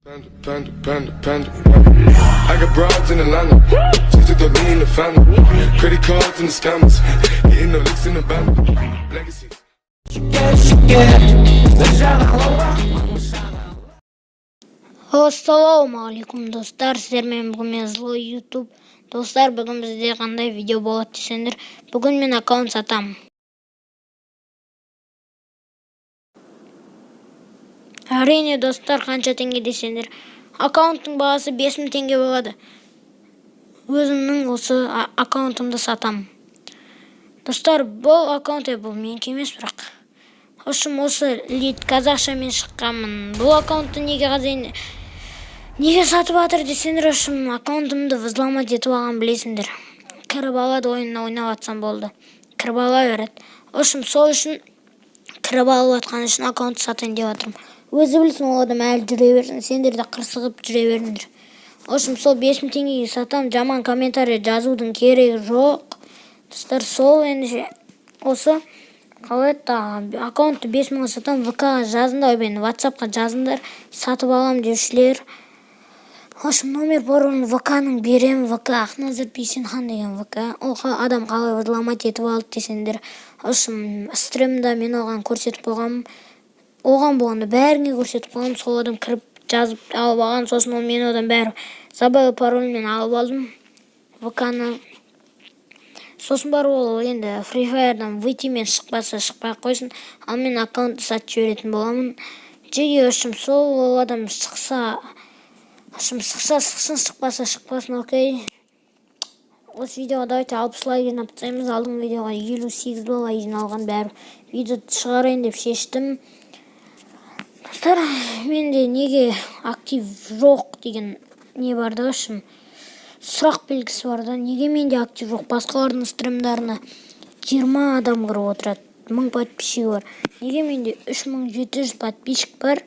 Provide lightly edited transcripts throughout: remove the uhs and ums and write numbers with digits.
Panda. I got broads in Atlanta, just to throw me in the family. Credit cards and the scammers, hitting the licks in the band. Legacy. Ассалауму алейкум достар, сіздермен бүгін злой YouTube. Достар, бүгін бізде қандай видео болады десеңдер, бүгін мен аккаунт сатамын. Әрине достар, қанша теңге десеңдер, аккаунттың бағасы 5000 теңге болады. Өзімнің осы аккаунтымды сатамын. Достар, бұл аккаунт бұл менікі емес, бірақ осы лид қазақшамен шыққанмын. Бұл аккаунтты неге сатып жатыр десеңдер, аккаунтымды взломать етіп алған білесіңдер. Кіріп алады, ойынына ойнап атсам болды. Кіріп ала береді. Сол үшін кіріп алып атқан үшін аккаунтты сатайын деп жатырмын. Өзі білсін, ол адам әлі жүре берсін, сендер де қырсығып жүре беріңдер. Сол 5000 теңгеге сатам, жаман комментарий жазудың керегі жоқ. Достар, сол енді осы аккаунтты 5000-ға сатам, ВК-ға жазыңдар, WhatsApp-қа жазыңдар, сатып алам деушілер. Номер паролін ВК-ның берем, ВК Ақназар Бейсенхан деген ВК. Ол адам қалай взломать етіп алды десеңдер. Стримда мен оған көрсетіп болғанмын. Оған болғанда бәріңе көрсетіп қалам, сол адам кіріп жазып алып алған, сосын ол мен одан бәрі забыл паролмен алып алдым ВК-ны. Сосын бар ол енді Free Fire'дан выйти мен шықпай қойсын, ал мен аккаунтты сатып жіберетін боламын. Жеге сол адам шықсын, шықпасын, окей. Осы видеоға давайте 60 лайк жинап тастаймыз. Алдың видеоға 58 лайк жиналған, бәрі видео шығарайын деп шештім. Достар, менде неге актив жоқ деген не бар да, сұрақ белгісі бар да, неге менде актив жоқ? Басқалардың стримдарына 20 адам кіріп отырады, 1000 подписчик бар. Неге менде 3700 подписчик бар,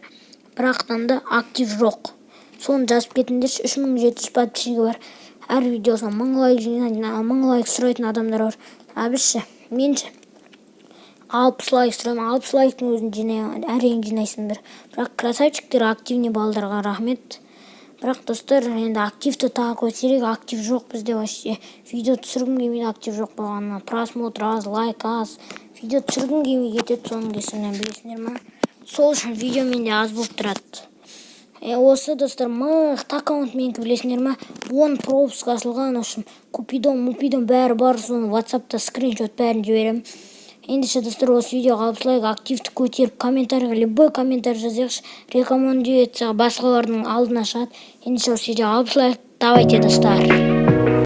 бірақтан да актив жоқ? Соны жазып кетіңдерші, 3700 подписчик бар. Әр видеосына 1000 лайк жинайды, 1000 лайк сұрайтын адамдар бар. Абізші, менші 60 лайк сұраймын, 60 лайктың өзін әрең жинайсыңдар. Бірақ красавчиктер, активный балдарға рахмет. Бірақ достар, енді активті тағы көтерек, актив жоқ бізде вообще. Видео түсіргім келмейді, актив жоқ болғанына. Просмотр аз, лайк аз. Видео түсіргім келмей кетеді, соның кесірінен, білесіңдер ма? Сол үшін видео менде аз болып тұрады. Осы достар, мықты аккаунт менікі, білесіңдер ма? 10 пропуск ашылған, Мупидон бәрі бар, соны WhatsApp-та скриншот бәрін жіберем. Ендеше достар, осы видеоға 60 лайк, активті көтеріп, комментарийға любой комментарий жазайықшы, рекомендую етсе басқалардың алдына шығады. Ендеше осы видеоға 60 лайк, давайте достар.